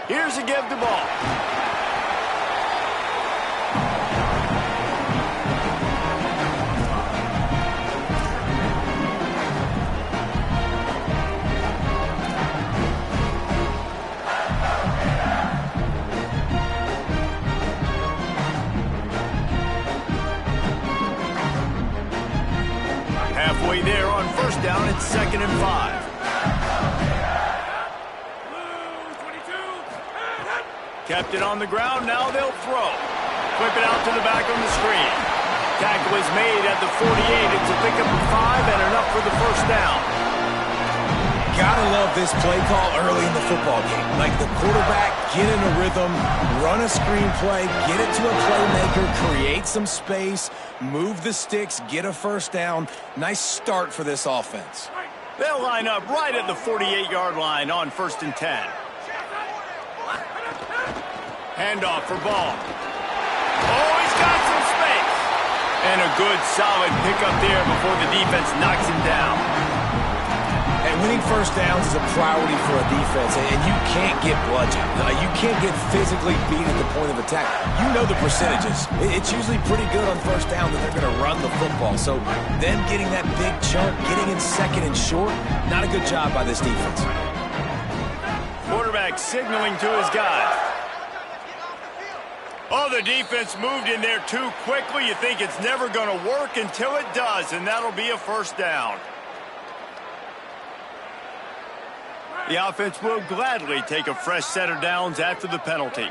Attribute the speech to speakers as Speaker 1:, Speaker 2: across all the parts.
Speaker 1: Here's a give the ball. Halfway there on first down, it's 2nd and 5. Kept it on the ground, now they'll throw. Flip it out to the back on the screen. Tackle is made at the 48. It's a pickup of 5 and enough for the first down.
Speaker 2: Gotta love this play call early in the football game. Like the quarterback, get in a rhythm, run a screen play, get it to a playmaker, create some space, move the sticks, get a first down. Nice start for this offense.
Speaker 1: They'll line up right at the 48-yard line on 1st and 10. Handoff for ball. Oh, he's got some space. And a good, solid pickup there before the defense knocks him down.
Speaker 2: And winning first downs is a priority for a defense, and you can't get bludgeoned. You can't get physically beat at the point of attack. You know the percentages. It's usually pretty good on first down that they're going to run the football. So them getting that big chunk, getting in 2nd and short, not a good job by this defense.
Speaker 1: Quarterback signaling to his guys. Oh, the defense moved in there too quickly. You think it's never going to work until it does, and that'll be a first down. The offense will gladly take a fresh set of downs after the penalty.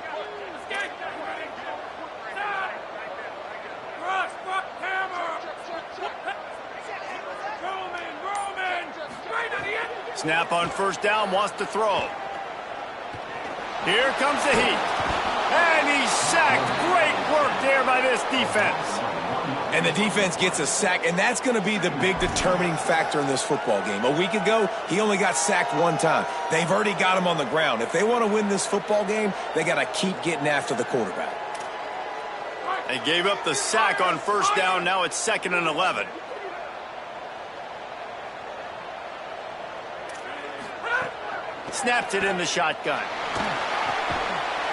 Speaker 1: Snap on first down, wants to throw. Here comes the heat. And he's sacked. Great work there by this defense.
Speaker 2: And the defense gets a sack, and that's going to be the big determining factor in this football game. A week ago, he only got sacked 1 time. They've already got him on the ground. If they want to win this football game, they got to keep getting after the quarterback.
Speaker 1: They gave up the sack on first down. Now it's 2nd and 11. Snapped it in the shotgun.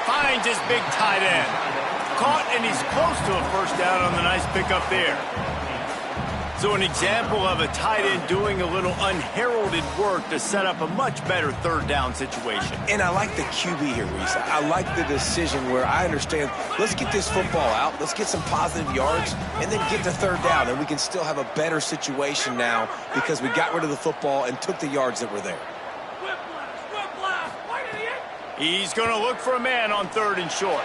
Speaker 1: Finds his big tight end. Caught, and he's close to a first down on the nice pickup there. So an example of a tight end doing a little unheralded work to set up a much better 3rd down situation.
Speaker 2: And I like the QB here, Reese. I like the decision where I understand, let's get this football out, let's get some positive yards, and then get to 3rd down, and we can still have a better situation now because we got rid of the football and took the yards that were there.
Speaker 1: He's going to look for a man on 3rd and short.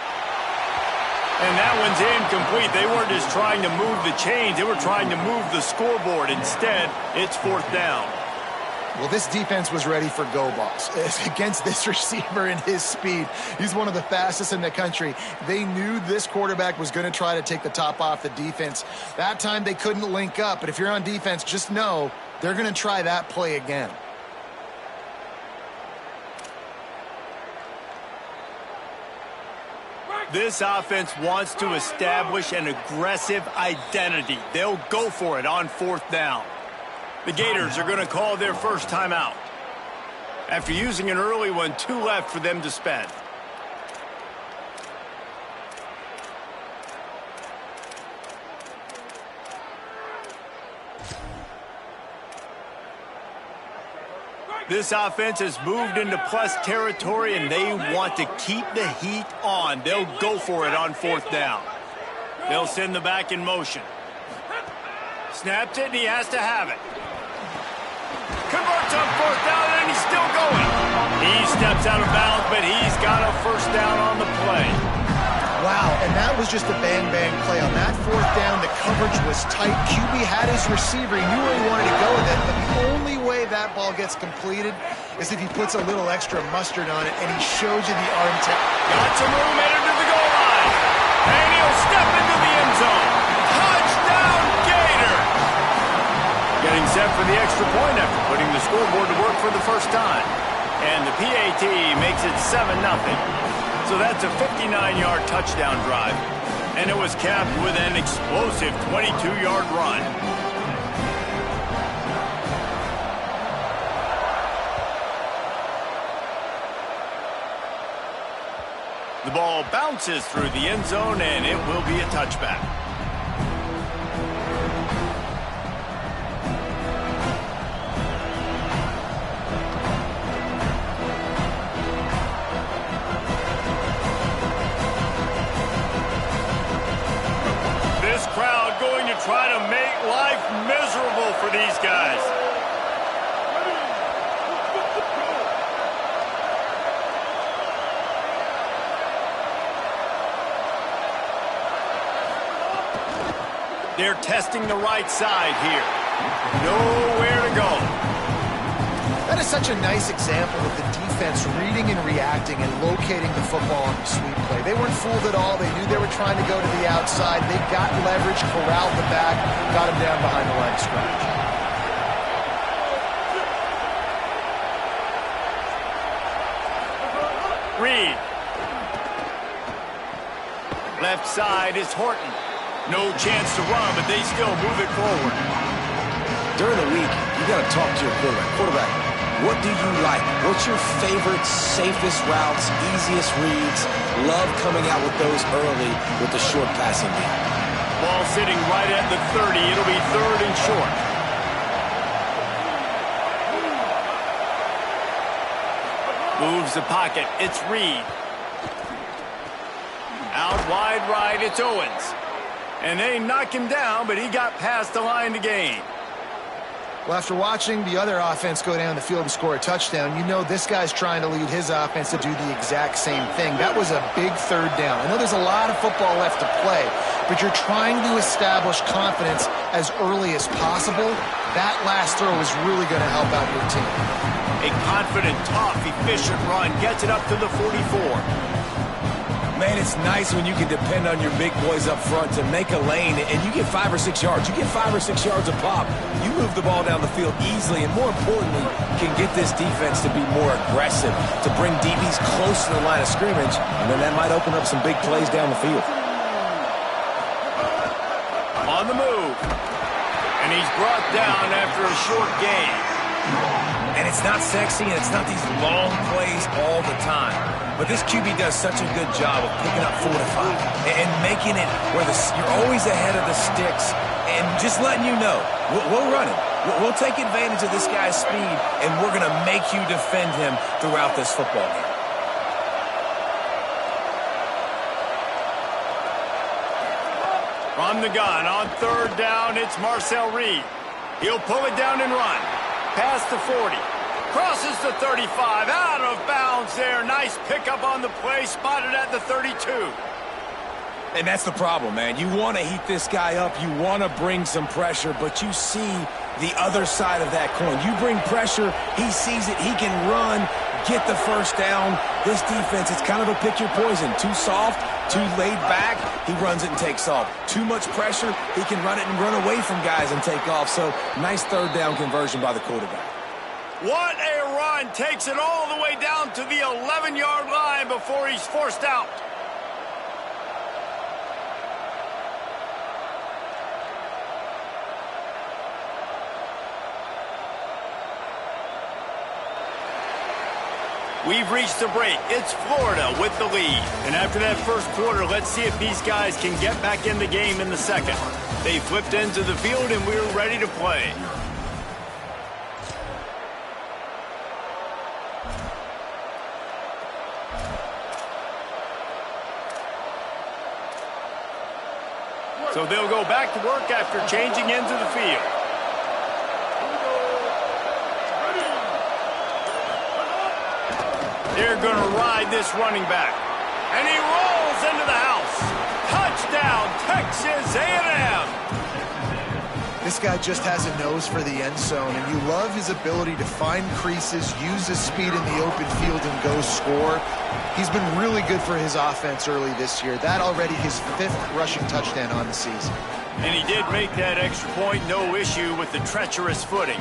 Speaker 1: And that one's incomplete. They weren't just trying to move the chains. They were trying to move the scoreboard. Instead, it's 4th down.
Speaker 3: Well, this defense was ready for go balls. Against this receiver and his speed, he's one of the fastest in the country. They knew this quarterback was going to try to take the top off the defense. That time they couldn't link up. But if you're on defense, just know they're going to try that play again.
Speaker 1: This offense wants to establish an aggressive identity. They'll go for it on 4th down. The Gators are going to call their first timeout. After using an early one, 2 left for them to spend. This offense has moved into plus territory, and they want to keep the heat on. They'll go for it on 4th down. They'll send the back in motion. Snaps it, and he has to have it. Converts on 4th down, and he's still going. He steps out of bounds, but he's got a first down on the play.
Speaker 3: Wow, and that was just a bang-bang play. On that 4th down, the coverage was tight. QB had his receiver. He knew where he wanted to go with it, but the only way that ball gets completed is if he puts a little extra mustard on it, and he shows you the arm tap.
Speaker 1: Got some room, headed to the goal line. And he'll step into the end zone. Touchdown, Gator! Getting set for the extra point after putting the scoreboard to work for the first time. And the PAT makes it 7-0. So that's a 59-yard touchdown drive. And it was capped with an explosive 22-yard run. The ball bounces through the end zone, and it will be a touchback. This crowd going to try to make life miserable for these guys. They're testing the right side here. Nowhere to go.
Speaker 3: That is such a nice example of the defense reading and reacting and locating the football on the sweep play. They weren't fooled at all. They knew they were trying to go to the outside. They got leverage, corralled the back, got him down behind the line of scrimmage.
Speaker 1: Reed. Left side is Horton. No chance to run, but they still move it forward.
Speaker 2: During the week, you got to talk to your quarterback. Quarterback, what do you like? What's your favorite, safest routes, easiest reads? Love coming out with those early with the short passing game.
Speaker 1: Ball sitting right at the 30. It'll be 3rd and short. Moves the pocket. It's Reed. Out wide right, it's Owens. And they knock him down, but he got past the line to gain.
Speaker 3: Well, after watching the other offense go down the field and score a touchdown, you know this guy's trying to lead his offense to do the exact same thing. That was a big 3rd down. I know there's a lot of football left to play, but you're trying to establish confidence as early as possible. That last throw is really going to help out your team.
Speaker 1: A confident, tough, efficient run gets it up to the 44.
Speaker 2: Man, it's nice when you can depend on your big boys up front to make a lane, and you get 5 or 6 yards. You get 5 or 6 yards a pop. You move the ball down the field easily, and more importantly, can get this defense to be more aggressive, to bring DBs close to the line of scrimmage, and then that might open up some big plays down the field.
Speaker 1: On the move. And he's brought down after a short gain.
Speaker 2: And it's not sexy, and it's not these long plays all the time. But this QB does such a good job of picking up 4 to 5 and making it where you're always ahead of the sticks and just letting you know, we'll run it. We'll take advantage of this guy's speed, and we're going to make you defend him throughout this football game.
Speaker 1: From the gun, on 3rd down, it's Marcel Reed. He'll pull it down and run. Past the 40. Crosses the 35. Out of bounds there. Nice pickup on the play. Spotted at the 32.
Speaker 2: And that's the problem, man. You want to heat this guy up. You want to bring some pressure, but you see the other side of that coin. You bring pressure, he sees it, he can run, get the 1st down. This defense, it's kind of a pick your poison. Too soft, too laid back, he runs it and takes off. Too much pressure, he can run it and run away from guys and take off. So, nice 3rd down conversion by the quarterback.
Speaker 1: What a run. Takes it all the way down to the 11-yard line before he's forced out. We've reached the break. It's Florida with the lead. And after that first quarter, let's see if these guys can get back in the game in the second. They flipped into the field, and we're ready to play. So they'll go back to work after changing into the field. They're going to ride this running back. And he rolls into the house. Touchdown, Texas A&M.
Speaker 3: This guy just has a nose for the end zone, and you love his ability to find creases, use his speed in the open field, and go score. He's been really good for his offense early this year. That already his 5th rushing touchdown on the season.
Speaker 1: And he did make that extra point, no issue with the treacherous footing.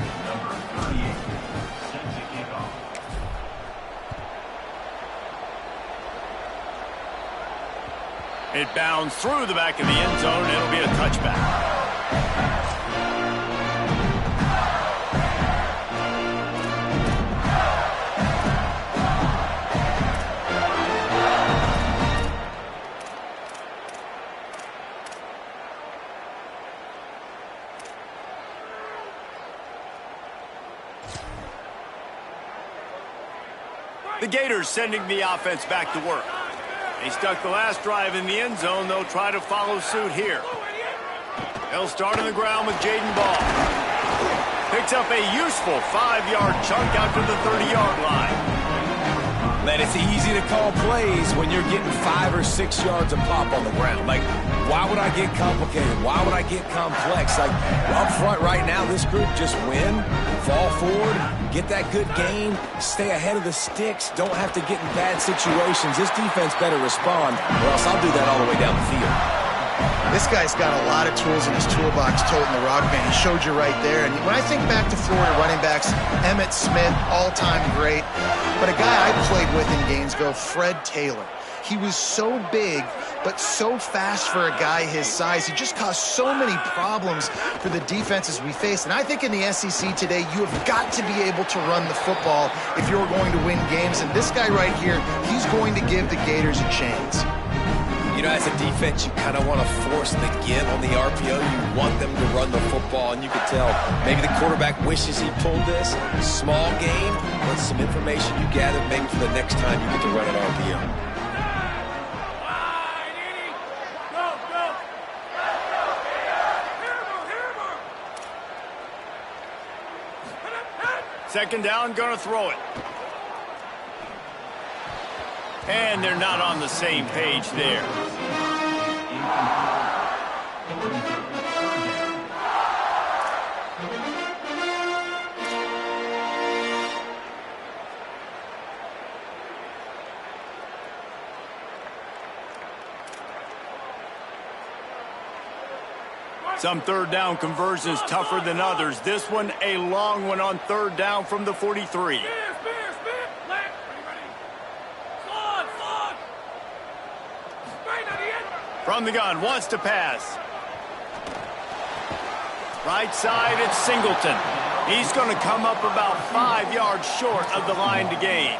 Speaker 1: It bounds through the back of the end zone. It'll be a touchback. The Gators sending the offense back to work. They stuck the last drive in the end zone. They'll try to follow suit here. They'll start on the ground with Jaden Ball. Picks up a useful 5-yard chunk out to the 30-yard line.
Speaker 2: Man, it's easy to call plays when you're getting 5 or 6 yards of pop on the ground. Like, why would I get complicated? Why would I get complex? Like, up front right now, this group just win, fall forward, get that good gain, stay ahead of the sticks, don't have to get in bad situations. This defense better respond, or else I'll do that all the way down the field.
Speaker 3: This guy's got a lot of tools in his toolbox toting the rock band. He showed you right there. And when I think back to Florida running backs, Emmitt Smith, all-time great. But a guy I played with in Gainesville, Fred Taylor. He was so big, but so fast for a guy his size. He just caused so many problems for the defenses we face. And I think in the SEC today, you have got to be able to run the football if you're going to win games. And this guy right here, he's going to give the Gators a chance.
Speaker 2: You know, as a defense, you kind of want to force the give on the RPO. You want them to run the football, and you can tell maybe the quarterback wishes he pulled this. Small gain, but some information you gather maybe for the next time you get to run an RPO.
Speaker 1: Second down, gonna throw it. And they're not on the same page there. Some third down conversions tougher than others. This one a long one on third down from the 43. From the gun, wants to pass. Right side, it's Singleton. He's going to come up about 5 yards short of the line to gain.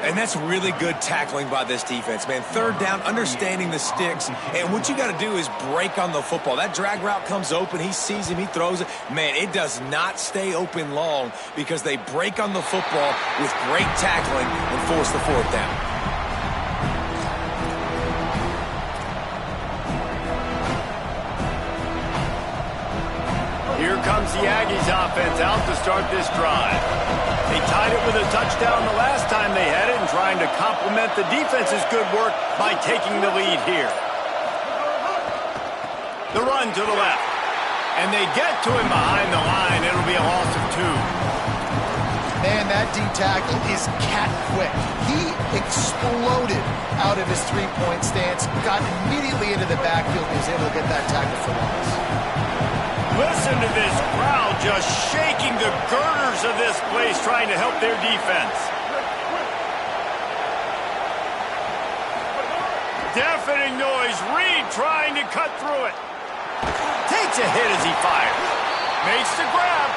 Speaker 2: And that's really good tackling by this defense, man. Third down, understanding the sticks. And what you got to do is break on the football. That drag route comes open. He sees him. He throws it. Man, it does not stay open long because they break on the football with great tackling and force the fourth down.
Speaker 1: Here comes the Aggies offense out to start this drive. They tied it with a touchdown the last time they had it and trying to complement the defense's good work by taking the lead here. The run to the left. And they get to him behind the line. It'll be a loss of 2.
Speaker 3: Man, that D tackle is cat quick. He exploded out of his three-point stance, got immediately into the backfield, and was able to get that tackle for loss.
Speaker 1: Listen to this crowd just shaking the girders of this place trying to help their defense. Deafening noise. Reed trying to cut through it. Takes a hit as he fires. Makes the grab.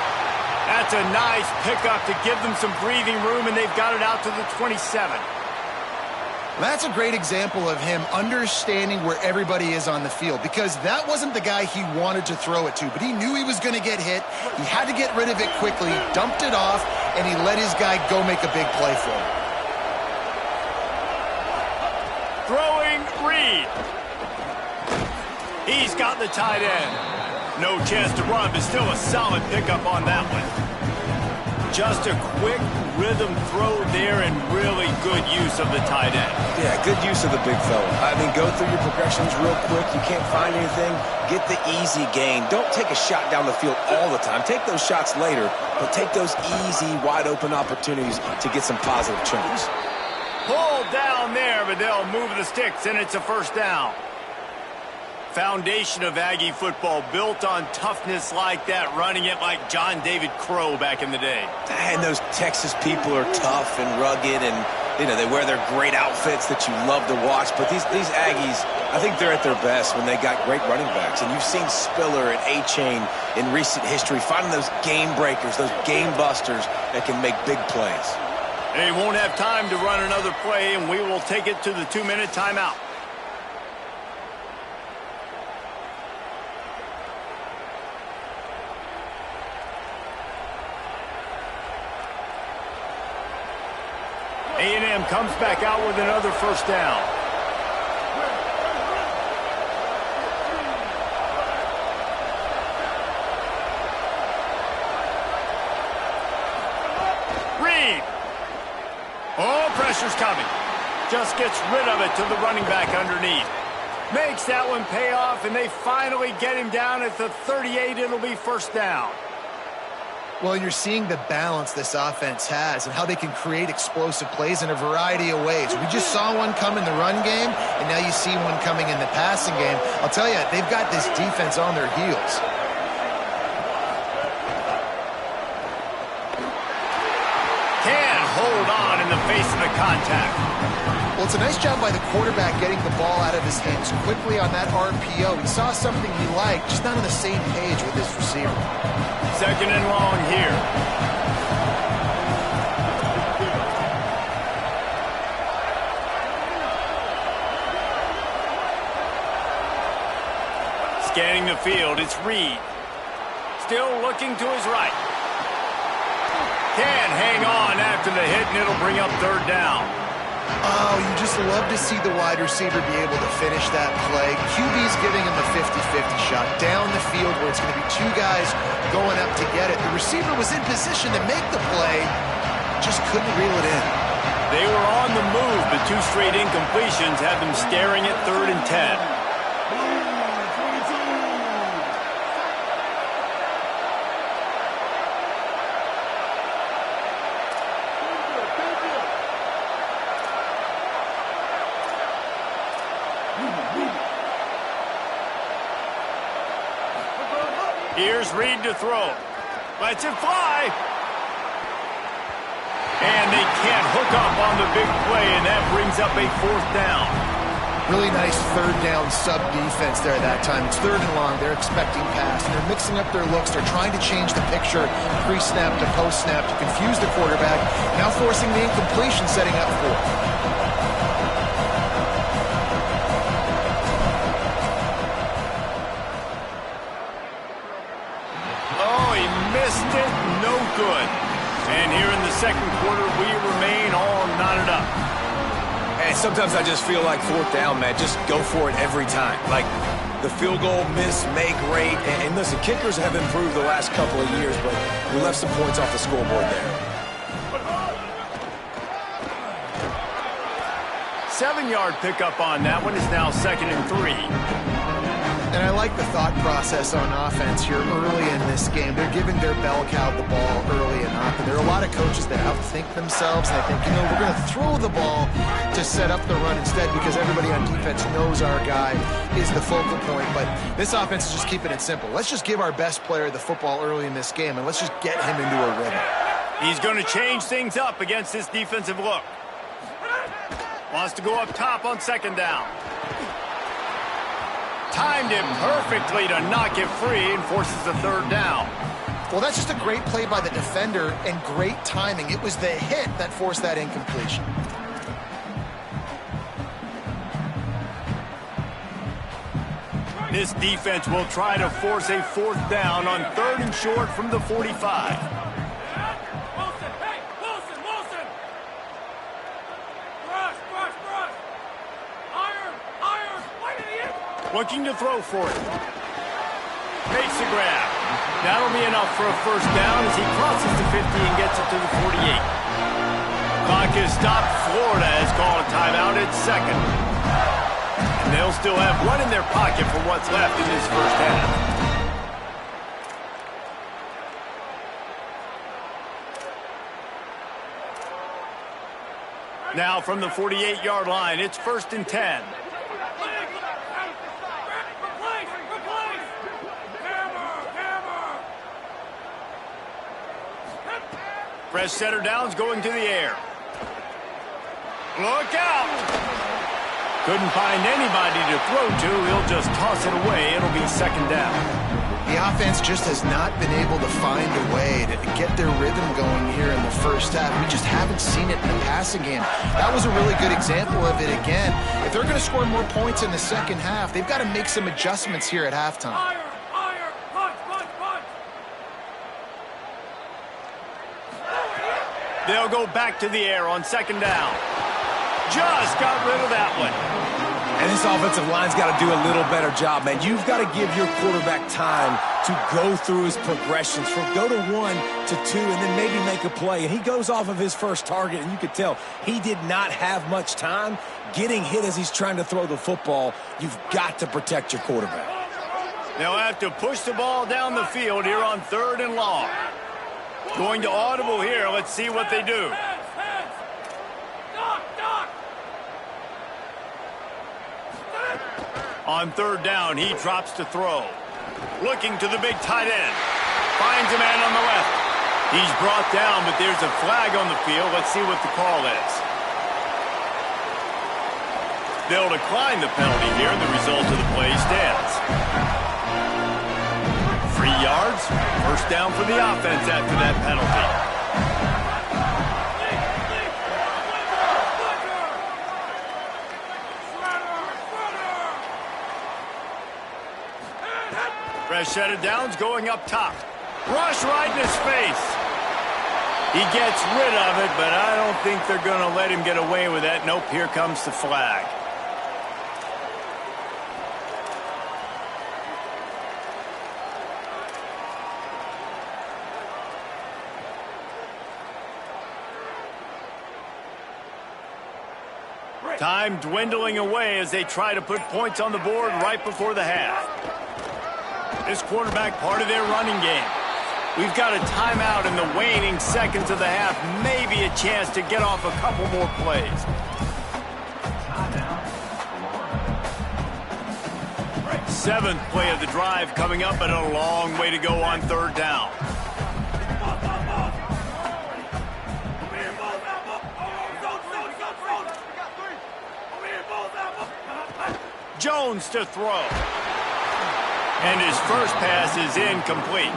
Speaker 1: That's a nice pickup to give them some breathing room, and they've got it out to the 27.
Speaker 3: That's a great example of him understanding where everybody is on the field, because that wasn't the guy he wanted to throw it to, but he knew he was going to get hit. He had to get rid of it quickly, dumped it off, and he let his guy go make a big play for him.
Speaker 1: Throwing Reed. He's got the tight end. No chance to run, but still a solid pickup on that one. Just a quick rhythm throw there and really good use of the tight end.
Speaker 2: Yeah, good use of the big fella. I mean, go through your progressions real quick. You can't find anything, get the easy gain. Don't take a shot down the field all the time. Take those shots later, but take those easy, wide-open opportunities to get some positive chunks.
Speaker 1: Pulled down there, but they'll move the sticks, and it's a first down. Foundation of Aggie football built on toughness like that, running it like John David Crow back in the day.
Speaker 2: And those Texas people are tough and rugged, and You know, they wear their great outfits that you love to watch, but these Aggies, I think they're at their best when they got great running backs. And you've seen Spiller and A-Chain in recent history finding those game breakers, those game busters that can make big plays.
Speaker 1: They won't have time to run another play, and we will take it to the 2-minute timeout. A&M comes back out with another first down. Reed. Oh, pressure's coming. Just gets rid of it to the running back underneath. Makes that one pay off, and they finally get him down at the 38. It'll be first down.
Speaker 3: Well, you're seeing the balance this offense has and how they can create explosive plays in a variety of ways. We just saw one come in the run game, and now you see one coming in the passing game. I'll tell you, they've got this defense on their heels.
Speaker 1: Can't hold on in the face of the contact.
Speaker 3: Well, it's a nice job by the quarterback getting the ball out of his hands quickly on that RPO. He saw something he liked, just not on the same page with his receiver.
Speaker 1: Second and long here. Scanning the field, it's Reed. Still looking to his right. Can't hang on after the hit, and it'll bring up third down.
Speaker 3: Oh, you just love to see the wide receiver be able to finish that play. QB's giving him a 50-50 shot down the field where it's going to be two guys going up to get it. The receiver was in position to make the play, just couldn't reel it in.
Speaker 1: They were on the move, but two straight incompletions had them staring at 3rd and 10. Here's Reed to throw. Lets it fly. And they can't hook up on the big play, and that brings up a 4th down.
Speaker 3: Really nice 3rd down sub defense there that time. It's 3rd and long. They're expecting pass. They're mixing up their looks. They're trying to change the picture pre-snap to post-snap to confuse the quarterback. Now forcing the incompletion, setting up 4th.
Speaker 1: No good. And here in the second quarter, we remain all knotted up.
Speaker 2: And sometimes I just feel like 4th down, man. Just go for it every time. Like the field goal miss, make rate. And listen, kickers have improved the last couple of years, but we left some points off the scoreboard there.
Speaker 1: 7-yard pickup on that one is now 2nd and 3.
Speaker 3: And I like the thought process on offense here early in this game. They're giving their bell cow the ball early and often. There are a lot of coaches that outthink themselves, and they think, you know, we're going to throw the ball to set up the run instead because everybody on defense knows our guy is the focal point. But this offense is just keeping it simple. Let's just give our best player the football early in this game, and let's just get him into a rhythm.
Speaker 1: He's going to change things up against this defensive look. Wants to go up top on 2nd down. Timed him perfectly to knock it free and forces the 3rd down.
Speaker 3: Well, that's just a great play by the defender and great timing. It was the hit that forced that incompletion.
Speaker 1: This defense will try to force a 4th down on 3rd and short from the 45. Looking to throw for it. Makes the grab. That'll be enough for a first down as he crosses the 50 and gets it to the 48. Clock is stopped. Florida has called a timeout at 2nd. And they'll still have one in their pocket for what's left in this first half. Now from the 48-yard line, it's 1st and 10. Fresh setter downs going to the air. Look out! Couldn't find anybody to throw to. He'll just toss it away. It'll be second down.
Speaker 3: The offense just has not been able to find a way to get their rhythm going here in the first half. We just haven't seen it in the passing game. That was a really good example of it again. If they're going to score more points in the second half, they've got to make some adjustments here at halftime.
Speaker 1: They'll go back to the air on second down. Just got rid of that one.
Speaker 2: And this offensive line's got to do a little better job, man. You've got to give your quarterback time to go through his progressions from go to 1 to 2 and then maybe make a play. And he goes off of his first target, and you could tell he did not have much time getting hit as he's trying to throw the football. You've got to protect your quarterback.
Speaker 1: They'll have to push the ball down the field here on 3rd and long. Going to audible here. Let's see what they do. On 3rd down, he drops to throw. Looking to the big tight end. Finds a man on the left. He's brought down, but there's a flag on the field. Let's see what the call is. They'll decline the penalty here, and the result of the play stands. 3 yards, first down for the offense after that penalty. Fresh set of downs going up top. Rush right in his face. He gets rid of it, but I don't think they're going to let him get away with that. Nope, here comes the flag. Time dwindling away as they try to put points on the board right before the half. This quarterback part of their running game. We've got a timeout in the waning seconds of the half. Maybe a chance to get off a couple more plays. Seventh play of the drive coming up, but a long way to go on 3rd down. Jones to throw. And his first pass is incomplete.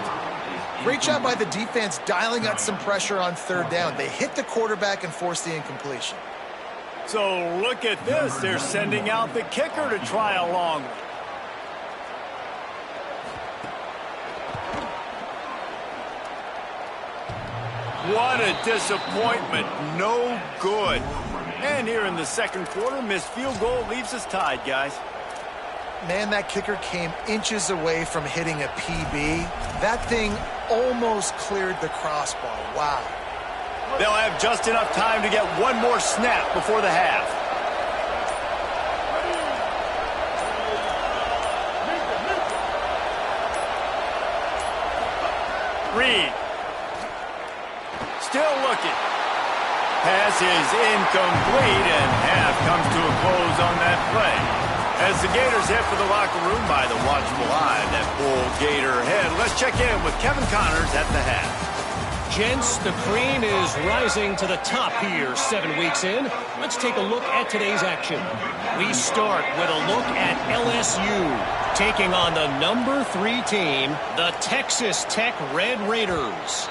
Speaker 3: Great job by the defense dialing up some pressure on 3rd down. They hit the quarterback and forced the incompletion.
Speaker 1: So look at this. They're sending out the kicker to try a long one. What a disappointment. No good. And here in the second quarter, missed field goal leaves us tied, guys.
Speaker 3: Man, that kicker came inches away from hitting a PB. That thing almost cleared the crossbar. Wow.
Speaker 1: They'll have just enough time to get one more snap before the half. Reed. Still looking. Pass is incomplete, and half comes to a close on that play. As the Gators head for the locker room by the watchful eye of that full Gator head, let's check in with Kevin Connors at the half.
Speaker 4: Gents, the cream is rising to the top here 7 weeks in. Let's take a look at today's action. We start with a look at LSU taking on the number 3 team, the Texas Tech Red Raiders.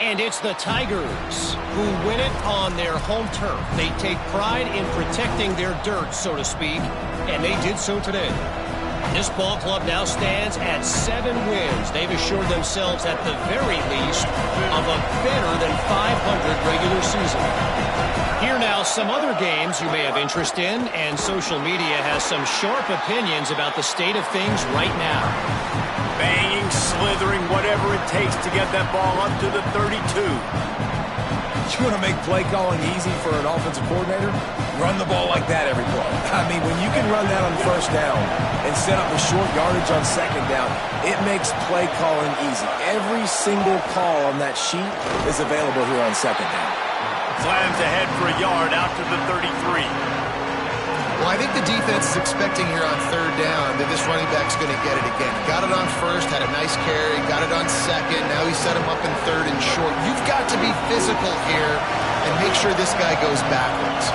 Speaker 4: And it's the Tigers who win it on their home turf. They take pride in protecting their dirt, so to speak, and they did so today. This ball club now stands at 7 wins. They've assured themselves at the very least of a better than 500 regular season. Here now some other games you may have interest in, and social media has some sharp opinions about the state of things right now.
Speaker 1: Banging, slithering, whatever it takes to get that ball up to the 32.
Speaker 2: You want to make play calling easy for an offensive coordinator? Run the ball like that every play. I mean, when you can run that on 1st down and set up a short yardage on 2nd down, it makes play calling easy. Every single call on that sheet is available here on 2nd down.
Speaker 1: Slams ahead for a yard out to the 33.
Speaker 3: Well, I think the defense is expecting here on 3rd down that this running back's going to get it again. Got it on 1st, had a nice carry, got it on 2nd. Now he set him up in 3rd and short. You've got to be physical here and make sure this guy goes backwards.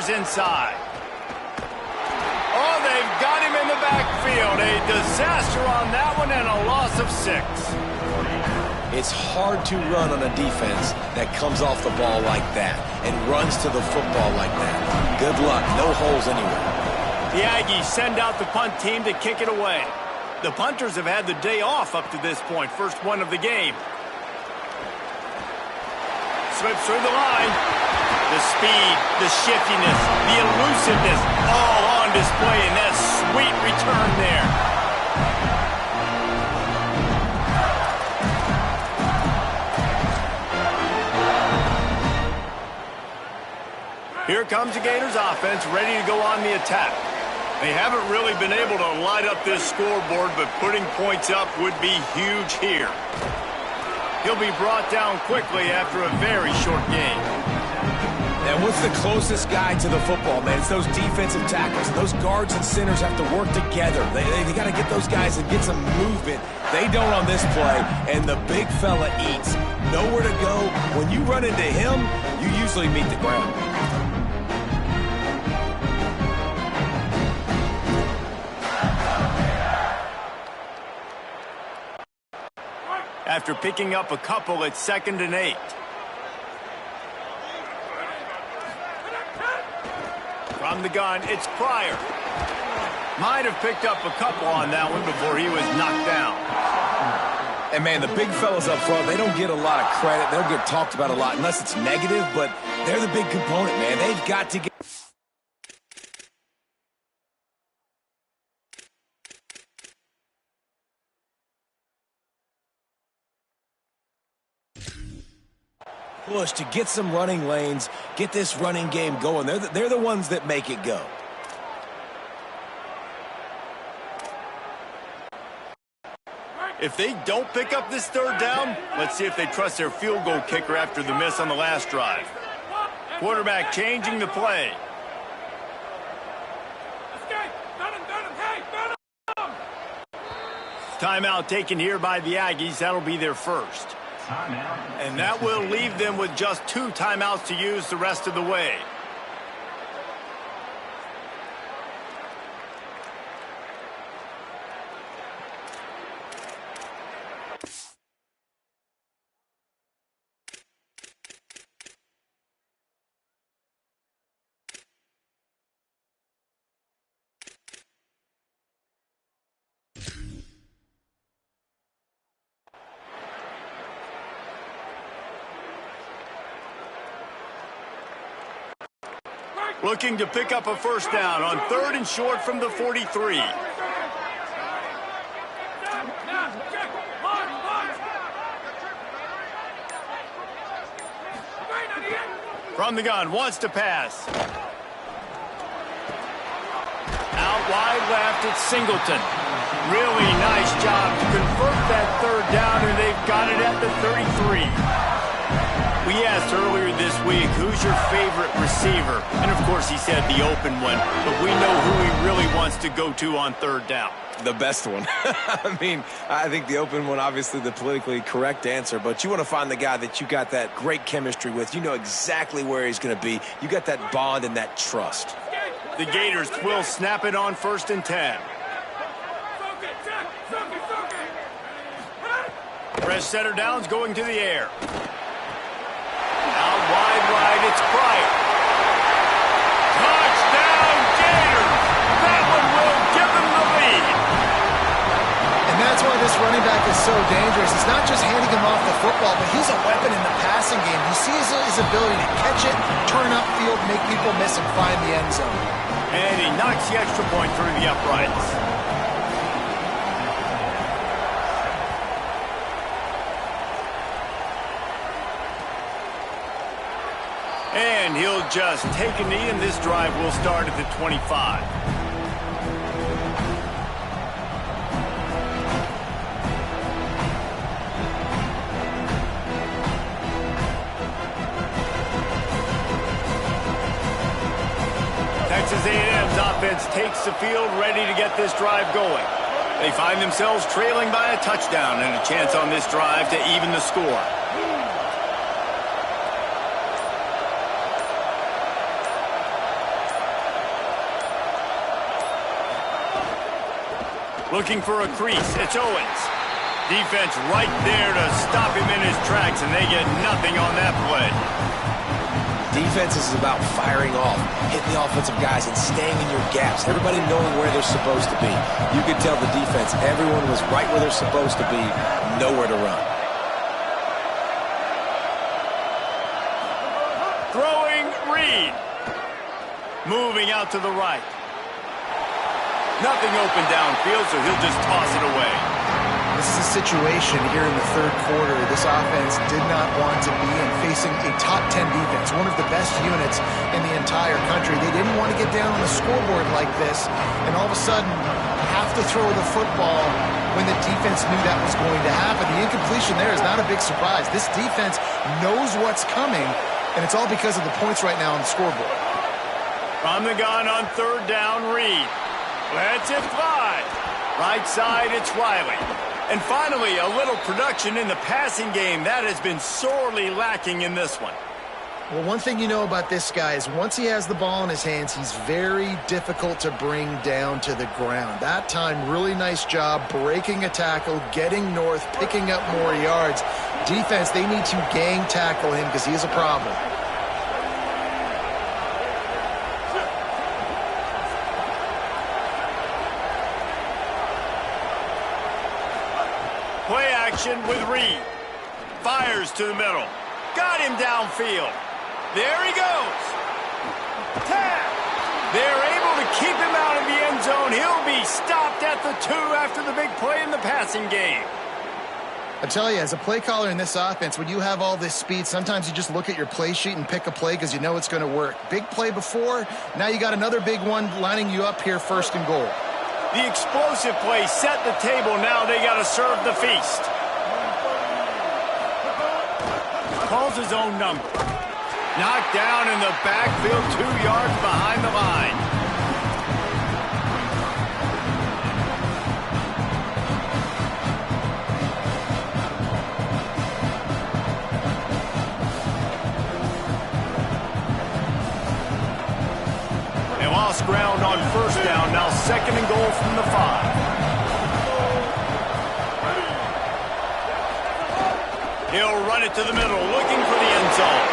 Speaker 1: Gators inside. Oh, they've got him in the backfield. A disaster on that one and a loss of 6.
Speaker 2: It's hard to run on a defense that comes off the ball like that and runs to the football like that. Good luck. No holes anywhere.
Speaker 1: The Aggies send out the punt team to kick it away. The punters have had the day off up to this point. First one of the game. Slips through the line. The speed, the shiftiness, the elusiveness, all on display in that sweet return there. Here comes the Gators offense, ready to go on the attack. They haven't really been able to light up this scoreboard, but putting points up would be huge here. He'll be brought down quickly after a very short game.
Speaker 2: And what's the closest guy to the football, man? It's those defensive tackles. Those guards and centers have to work together. They got to get those guys and get some movement. They don't on this play, and the big fella eats. Nowhere to go. When you run into him, you usually meet the ground.
Speaker 1: After picking up a couple, it's 2nd and 8. From the gun, it's Pryor. Might have picked up a couple on that one before he was knocked down.
Speaker 2: And, man, the big fellas up front, they don't get a lot of credit. They don't get talked about a lot unless it's negative, but they're the big component, man. They've got to get... push to get some running lanes, get this running game going. They're the ones that make it go.
Speaker 1: If they don't pick up this 3rd down, let's see if they trust their field goal kicker after the miss on the last drive. Quarterback changing the play. Timeout taken here by the Aggies. That'll be their first. And that will leave them with just 2 timeouts to use the rest of the way. Looking to pick up a first down on 3rd and short from the 43. From the gun, wants to pass. Out wide left, it's Singleton. Really nice job to convert that 3rd down, and they've got it at the 33. We asked earlier this week, who's your favorite receiver? And, of course, he said the open one. But we know who he really wants to go to on 3rd down.
Speaker 2: The best one. I mean, I think the open one, obviously the politically correct answer. But you want to find the guy that you got that great chemistry with. You know exactly where he's going to be. You got that bond and that trust.
Speaker 1: The Gators will snap it on 1st and 10. Fresh center downs going to the air. Out wide right, it's Pryor. Touchdown, Gators! That one will give them the lead.
Speaker 3: And that's why this running back is so dangerous. It's not just handing him off the football, but he's a weapon in the passing game. You see his ability to catch it, turn upfield, make people miss, and find the end zone.
Speaker 1: And he knocks the extra point through the uprights. And he'll just take a knee, and this drive will start at the 25. Texas A&M's offense takes the field, ready to get this drive going. They find themselves trailing by a touchdown and a chance on this drive to even the score. Looking for a crease. It's Owens. Defense right there to stop him in his tracks, and they get nothing on that play.
Speaker 2: Defense is about firing off, hitting the offensive guys, and staying in your gaps. Everybody knowing where they're supposed to be. You could tell the defense, everyone was right where they're supposed to be, nowhere to run.
Speaker 1: Throwing Reed. Moving out to the right. Nothing open downfield, so he'll just toss it away.
Speaker 3: This is a situation here in the third quarter this offense did not want to be in, facing a top 10 defense, one of the best units in the entire country. They didn't want to get down on the scoreboard like this and all of a sudden have to throw the football when the defense knew that was going to happen. The incompletion there is not a big surprise. This defense knows what's coming, and it's all because of the points right now on the scoreboard.
Speaker 1: From the gun on third down, Reed. Lets it fly. Right side, it's Riley. And finally, a little production in the passing game. That has been sorely lacking in this one.
Speaker 3: Well, one thing you know about this guy is once he has the ball in his hands, he's very difficult to bring down to the ground. That time, really nice job breaking a tackle, getting north, picking up more yards. Defense, they need to gang tackle him because he is a problem.
Speaker 1: Play action with Reed. Fires to the middle. Got him downfield. There he goes. Tap. They're able to keep him out of the end zone. He'll be stopped at the 2 after the big play in the passing game.
Speaker 3: I tell you, as a play caller in this offense, when you have all this speed, sometimes you just look at your play sheet and pick a play because you know it's going to work. Big play before, now you got another big one lining you up here first and goal.
Speaker 1: The explosive play set the table. Now they got to serve the feast. Calls his own number. Knocked down in the backfield, 2 yards behind the line. They lost ground on first down. Now second and goal from the 5. He'll run it to the middle, looking for the end zone.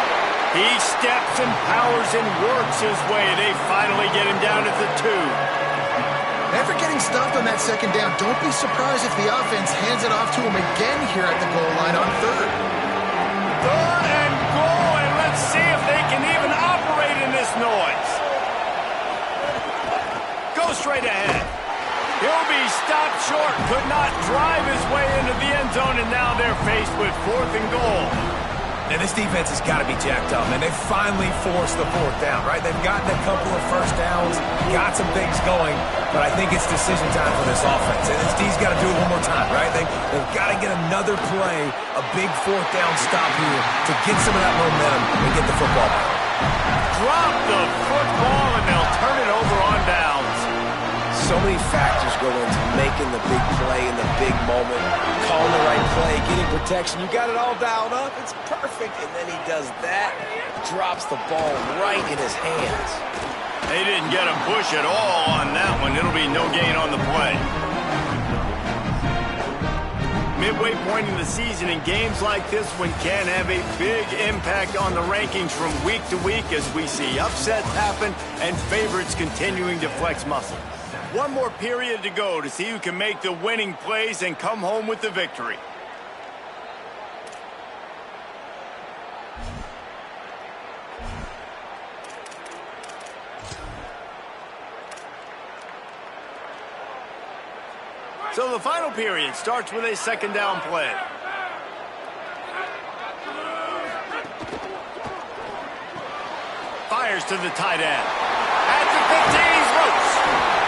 Speaker 1: He steps and powers and works his way. They finally get him down at the 2.
Speaker 3: After getting stopped on that second down, don't be surprised if the offense hands it off to him again here at the goal line on third.
Speaker 1: Third and goal, and let's see if they can even operate in this noise. Go straight ahead. He'll be stopped short, could not drive his way into the end zone, and now they're faced with 4th and goal.
Speaker 2: And this defense has got to be jacked up, and they finally forced the 4th down, right? They've gotten a couple of first downs, got some things going, but I think it's decision time for this offense. And this D's got to do it one more time, right? They've got to get another play, a big 4th down stop here to get some of that momentum and get the football back.
Speaker 1: Drop the football, and they'll turn it over on downs.
Speaker 2: So many factors go into making the big play in the big moment, calling the right play, getting protection. You got it all dialed up. It's perfect. And then he does that, drops the ball right in his hands.
Speaker 1: They didn't get a push at all on that one. It'll be no gain on the play. Midway point in the season, and games like this one can have a big impact on the rankings from week to week as we see upsets happen and favorites continuing to flex muscle. One more period to go to see who can make the winning plays and come home with the victory. So the final period starts with a second down play. Fires to the tight end. At the 15, he's loose.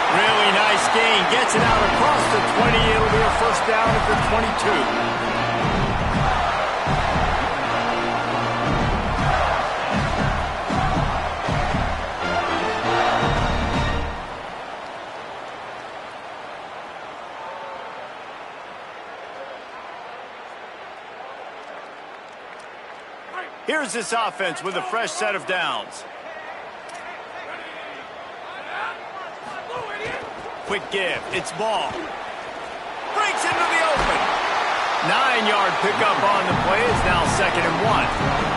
Speaker 1: Really nice gain. Gets it out across the 20. It'll be a first down at the 22. Here's this offense with a fresh set of downs. Quick give. It's ball. 9-yard pickup on the play. It's now 2nd and 1.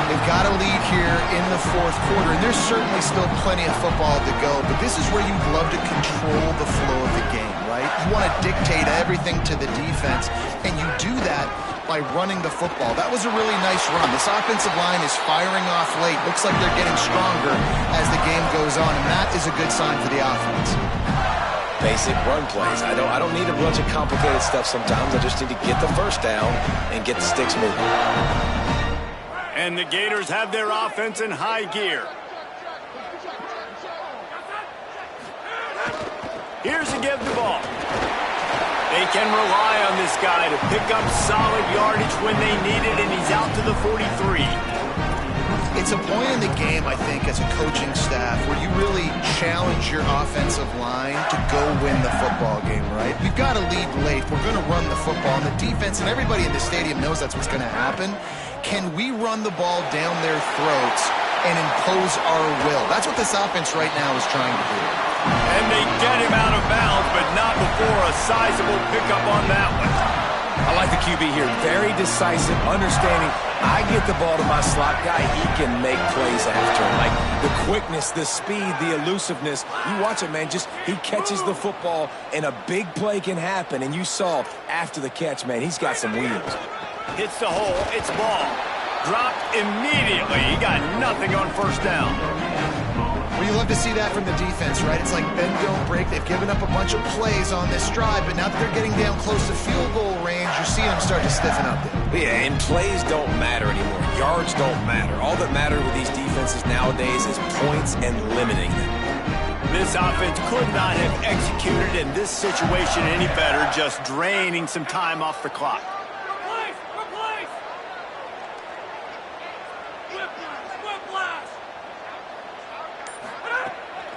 Speaker 3: They've got a lead here in the fourth quarter, and there's certainly still plenty of football to go, but this is where you'd love to control the flow of the game, right? You want to dictate everything to the defense, and you do that by running the football. That was a really nice run. This offensive line is firing off late. Looks like they're getting stronger as the game goes on, and that is a good sign for the offense.
Speaker 2: Basic run plays. I don't need a bunch of complicated stuff sometimes. I just need to get the first down and get the sticks moving.
Speaker 1: And the Gators have their offense in high gear. Here's a give the ball. They can rely on this guy to pick up solid yardage when they need it, and he's out to the 43.
Speaker 3: It's a point in the game, I think, as a coaching staff where you really challenge your offensive line to go win the football game, right? We've got to lead late. We're going to run the football, and the defense and everybody in the stadium knows that's what's going to happen. Can we run the ball down their throats and impose our will? That's what this offense right now is trying to do.
Speaker 1: And they get him out of bounds, but not before a sizable pickup on that one.
Speaker 2: I like the QB here. Very decisive, understanding. I get the ball to my slot guy, he can make plays after. Like the quickness, the speed, the elusiveness. You watch it, man. Just he catches the football, and a big play can happen. And you saw after the catch, man, he's got some wheels.
Speaker 1: Hits the hole. It's ball. Dropped immediately. He got nothing on first down.
Speaker 3: Well, you love to see that from the defense, right? It's like bend, don't break. They've given up a bunch of plays on this drive, but now that they're getting down close to field goal range, you're seeing them start to stiffen up there.
Speaker 2: Yeah, and plays don't matter anymore. Yards don't matter. All that matter with these defenses nowadays is points and limiting them.
Speaker 1: This offense could not have executed in this situation any better, just draining some time off the clock.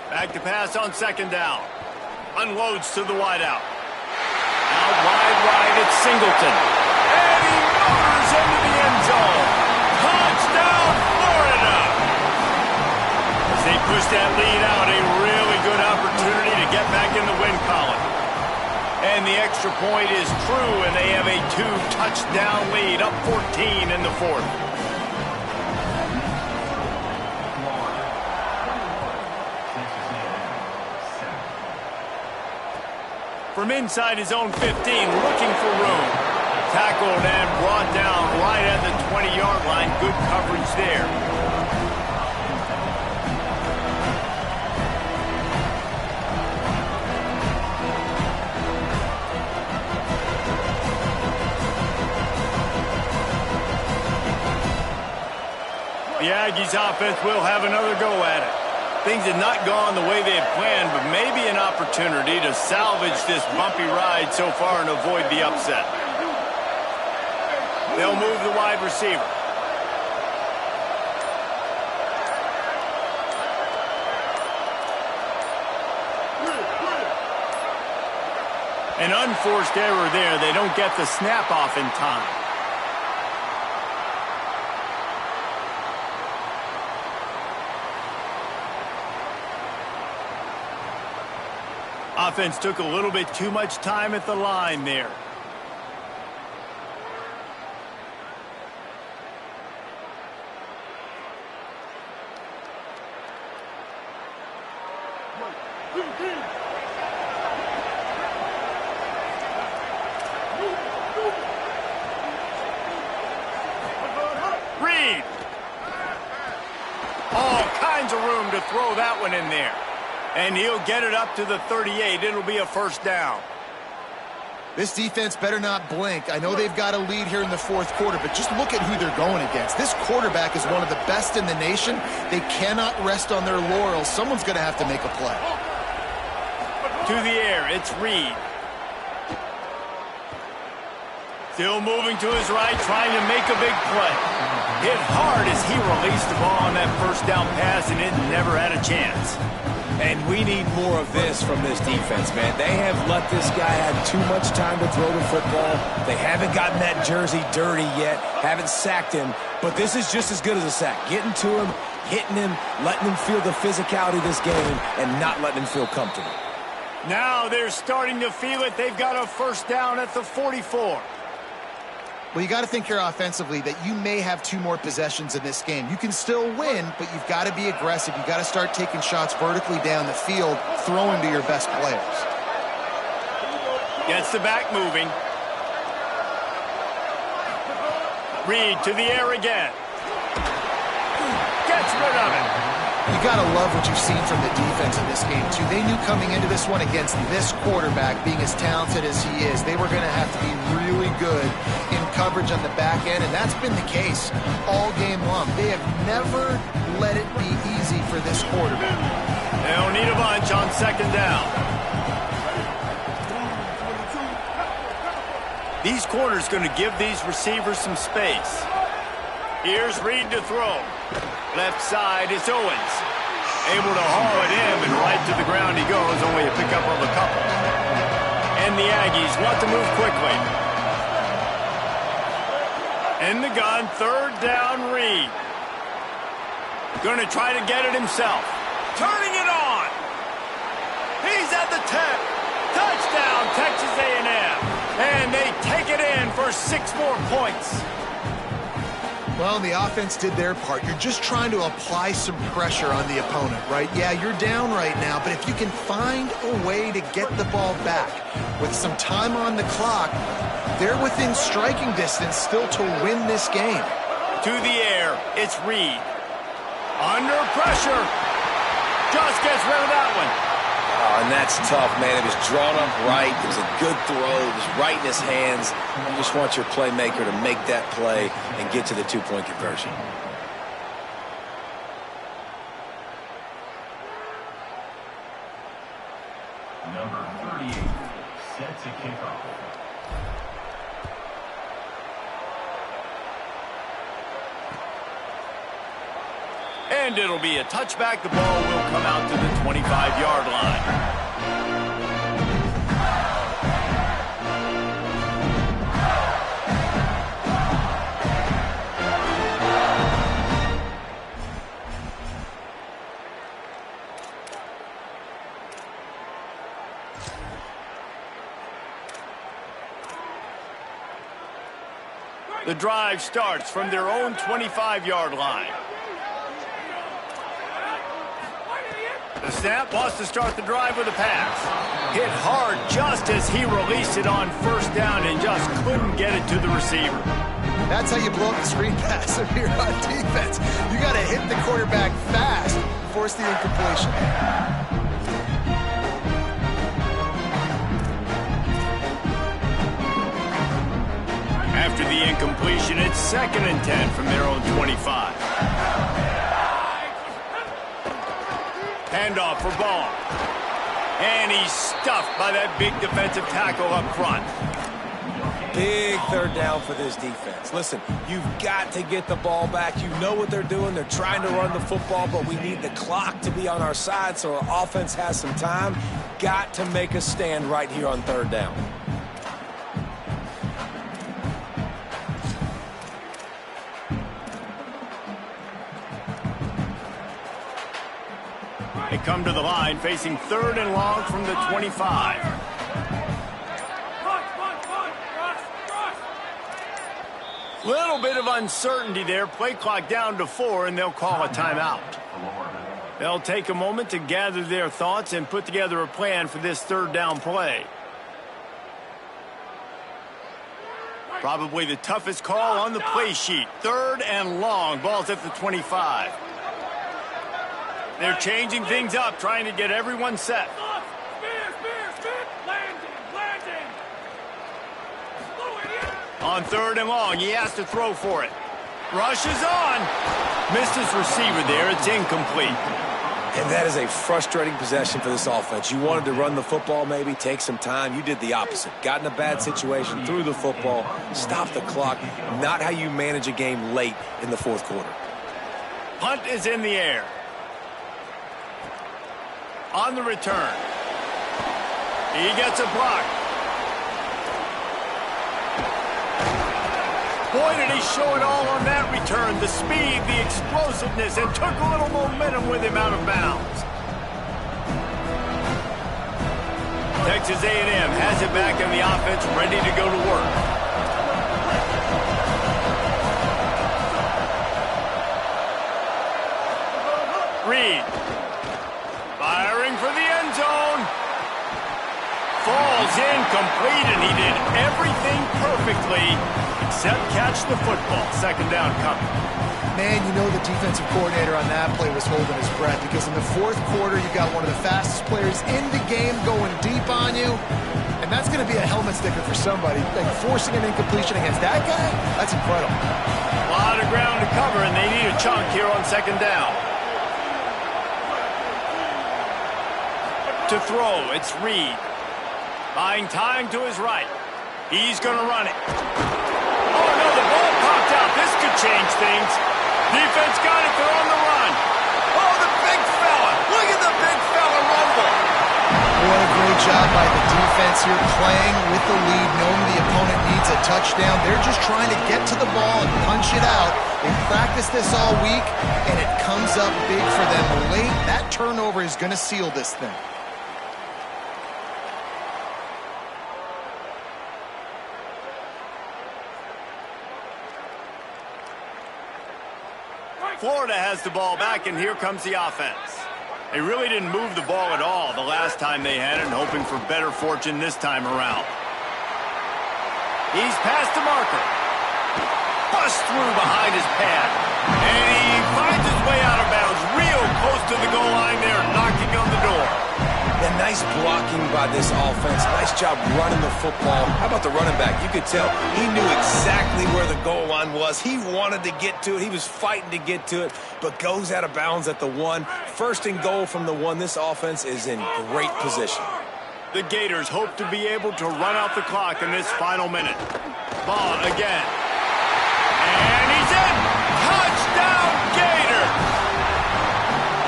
Speaker 1: Back to pass on 2nd down. Unloads to the wideout. Out wide right, it's Singleton. And he motors into the end zone. Touchdown, Florida! As they push that lead out, a really good opportunity to get back in the win column. And the extra point is true, and they have a 2-touchdown lead, up 14 in the fourth. From inside his own 15, looking for room. Tackled and brought down right at the 20-yard line. Good coverage there. The Aggies offense will have another go at it. Things have not gone the way they had planned, but maybe an opportunity to salvage this bumpy ride so far and avoid the upset. They'll move the wide receiver. An unforced error there. They don't get the snap off in time. Offense took a little bit too much time at the line there. Reed. All kinds of room to throw that one in there. And he'll get it up to the 38. It'll be a first down.
Speaker 3: This defense better not blink. I know they've got a lead here in the fourth quarter, but just look at who they're going against. This quarterback is one of the best in the nation. They cannot rest on their laurels. Someone's going to have to make a play.
Speaker 1: To the air, it's Reed. Still moving to his right, trying to make a big play. Hit hard as he released the ball on that first down pass, and it never had a chance.
Speaker 2: And we need more of this from this defense, man. They have let this guy have too much time to throw the football. They haven't gotten that jersey dirty yet, haven't sacked him. But this is just as good as a sack. Getting to him, hitting him, letting him feel the physicality of this game, and not letting him feel comfortable.
Speaker 1: Now they're starting to feel it. They've got a first down at the 44.
Speaker 3: Well, you got to think here offensively that you may have 2 more possessions in this game. You can still win, but you've got to be aggressive. You've got to start taking shots vertically down the field, throwing to your best players.
Speaker 1: Gets the back moving. Reed to the air again. Gets rid of it.
Speaker 3: You got to love what you've seen from the defense in this game, too. They knew coming into this one against this quarterback, being as talented as he is, they were going to have to be really good in coverage on the back end, and that's been the case all game long. They have never let it be easy for this quarterback.
Speaker 1: They'll need a bunch on second down. These corners going to give these receivers some space. Here's Reed to throw. Left side is Owens. Able to haul it in, and right to the ground he goes, only a pickup of a couple. And the Aggies want to move quickly. In the gun, third down, Reed. Going to try to get it himself. Turning it on. He's at the 10. Touchdown, Texas A&M. And they take it in for 6 more points.
Speaker 3: Well, the offense did their part. You're just trying to apply some pressure on the opponent, right? Yeah, you're down right now, but if you can find a way to get the ball back with some time on the clock, they're within striking distance still to win this game.
Speaker 1: To the air, it's Reed. Under pressure. Just gets rid of that one.
Speaker 2: Oh, and that's tough, man. It was drawn up right. It was a good throw. It was right in his hands. You just want your playmaker to make that play and get to the 2-point conversion.
Speaker 5: Number 38, set to kick off.
Speaker 1: And it'll be a touchback. The ball will come out to the 25-yard line. The drive starts from their own 25-yard line. The snap wants to start the drive with a pass. Hit hard just as he released it on first down and just couldn't get it to the receiver.
Speaker 3: That's how you blow up the screen pass if you're on defense. You got to hit the quarterback fast, force the incompletion.
Speaker 1: After the incompletion, it's 2nd and 10 from their own 25. Handoff for Ball. And he's stuffed by that big defensive tackle up front.
Speaker 2: Big third down for this defense. Listen, you've got to get the ball back. You know what they're doing. They're trying to run the football, but we need the clock to be on our side so our offense has some time. Got to make a stand right here on third down.
Speaker 1: They come to the line facing 3rd and long from the 25. Little bit of uncertainty there. Play clock down to 4, and they'll call a timeout. They'll take a moment to gather their thoughts and put together a plan for this third down play. Probably the toughest call on the play sheet. 3rd and long. Ball's at the 25. They're changing things up, trying to get everyone set. On 3rd and long, he has to throw for it. Rushes on. Missed his receiver there. It's incomplete.
Speaker 2: And that is a frustrating possession for this offense. You wanted to run the football, maybe take some time. You did the opposite. Got in a bad situation, threw the football, stopped the clock. Not how you manage a game late in the 4th quarter.
Speaker 1: Punt is in the air. On the return. He gets a block. Boy, did he show it all on that return. The speed, the explosiveness, and took a little momentum with him out of bounds. Texas A&M has it back in the offense, ready to go to work. falls incomplete, and he did everything perfectly except catch the football. Second down coming.
Speaker 3: Man, you know the defensive coordinator on that play was holding his breath, because in the fourth quarter, you got one of the fastest players in the game going deep on you, and that's going to be a helmet sticker for somebody. Like, forcing an incompletion against that guy, that's incredible.
Speaker 1: A lot of ground to cover, and they need a chunk here on second down. To throw, it's Reed. Buying time to his right. He's going to run it. Oh, no, the ball popped out. This could change things. Defense got it. They're on the run. Oh, the big fella. Look at the big fella rumble.
Speaker 3: What a great job by the defense here, playing with the lead, knowing the opponent needs a touchdown. They're just trying to get to the ball and punch it out. They practiced this all week, and it comes up big for them late. That turnover is going to seal this thing.
Speaker 1: Florida has the ball back, and here comes the offense. They really didn't move the ball at all the last time they had it, hoping for better fortune this time around. He's past the marker. Bust through behind his pad. And he finds his way out of bounds real close to the goal line there, knocking on the door.
Speaker 2: And nice blocking by this offense. Nice job running the football. How about the running back? You could tell he knew exactly where the goal line was. He wanted to get to it. He was fighting to get to it, but goes out of bounds at the 1. First and goal from the 1. This offense is in great position.
Speaker 1: The Gators hope to be able to run out the clock in this final minute. Ball again. And he's in. Touchdown, Gators!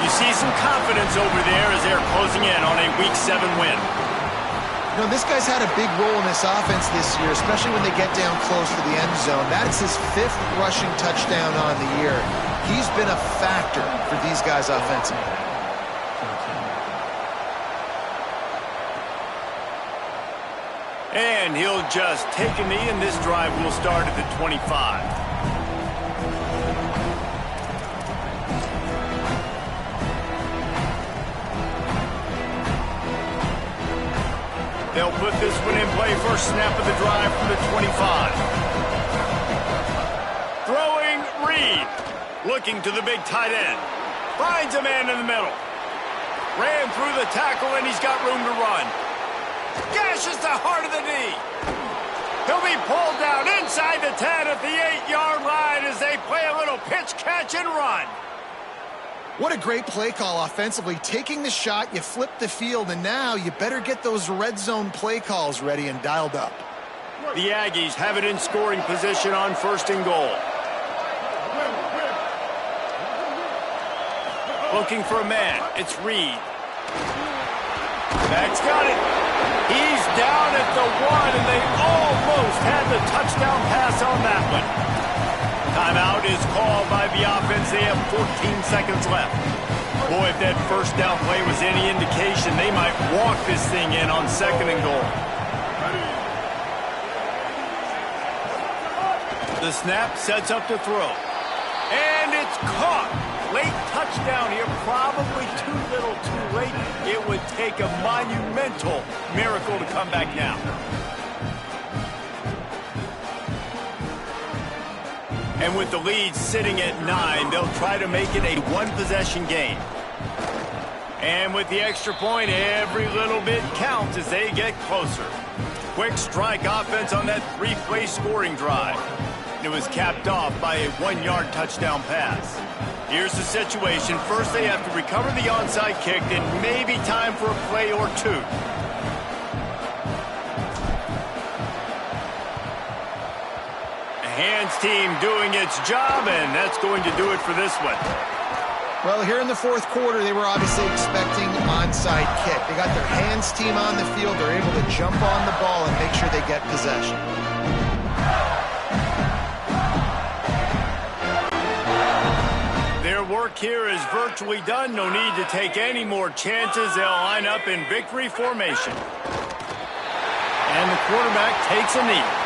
Speaker 1: You see some confidence over there as they're closing in on a Week 7 win.
Speaker 3: You know, this guy's had a big role in this offense this year, especially when they get down close to the end zone. That's his 5th rushing touchdown on the year. He's been a factor for these guys offensively.
Speaker 1: And he'll just take a knee, and this drive will start at the 25. They'll put this one in play. First snap of the drive from the 25. Throwing Reed. Looking to the big tight end. Finds a man in the middle. Ran through the tackle, and he's got room to run. Gashes the heart of the knee. He'll be pulled down inside the 10 at the 8-yard line as they play a little pitch, catch, and run.
Speaker 3: What a great play call offensively. Taking the shot, you flip the field, and now you better get those red zone play calls ready and dialed up.
Speaker 1: The Aggies have it in scoring position on first and goal. Looking for a man. It's Reed. Back's got it. He's down at the 1, and they almost had the touchdown pass on that one. Timeout is called by the offense. They have 14 seconds left. Boy, if that first down play was any indication, they might walk this thing in on second and goal. The snap sets up to throw. And it's caught. Late touchdown here, probably too little too late. It would take a monumental miracle to come back now. And with the lead sitting at 9, they'll try to make it a one-possession game. And with the extra point, every little bit counts as they get closer. Quick strike offense on that 3-play scoring drive. And it was capped off by a 1-yard touchdown pass. Here's the situation. First, they have to recover the onside kick, and maybe time for a play or two. Hands team doing its job, and that's going to do it for this one.
Speaker 3: Well, here in the fourth quarter, they were obviously expecting onside kick. They got their hands team on the field. They're able to jump on the ball and make sure they get possession.
Speaker 1: Their work here is virtually done. No need to take any more chances. They'll line up in victory formation. And the quarterback takes a knee.